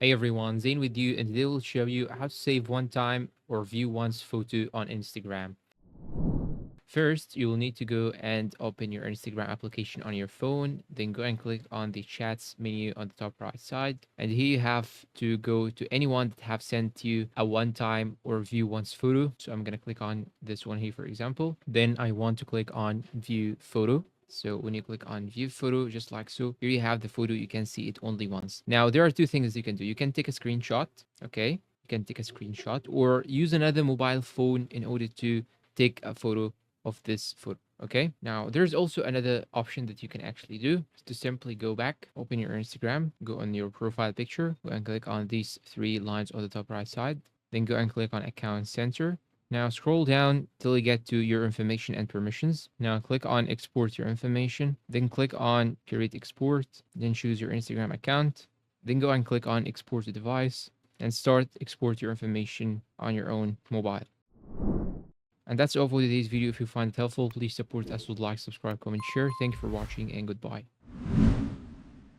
Hey everyone, Zane with you, and today we'll show you how to save one time or view one's photo on Instagram. First, you will need to go and open your Instagram application on your phone, then go and click on the chats menu on the top right side. And here you have to go to anyone that have sent you a one time or view once photo. So I'm going to click on this one here, for example. Then I want to click on view photo. So when you click on view photo, just like so, here you have the photo. You can see it only once. Now, there are two things you can do. You can take a screenshot, okay? You can take a screenshot or use another mobile phone in order to take a photo of this photo. Okay. Now there's also another option that you can actually do is to simply go back, open your Instagram, go on your profile picture, go and click on these three lines on the top right side, then go and click on account center. Now scroll down till you get to your information and permissions. Now click on export your information, then click on create export, then choose your Instagram account, then go and click on export to device and start export your information on your own mobile. And that's all for today's video. If you find it helpful, please support us with like, subscribe, comment, share. Thank you for watching and goodbye.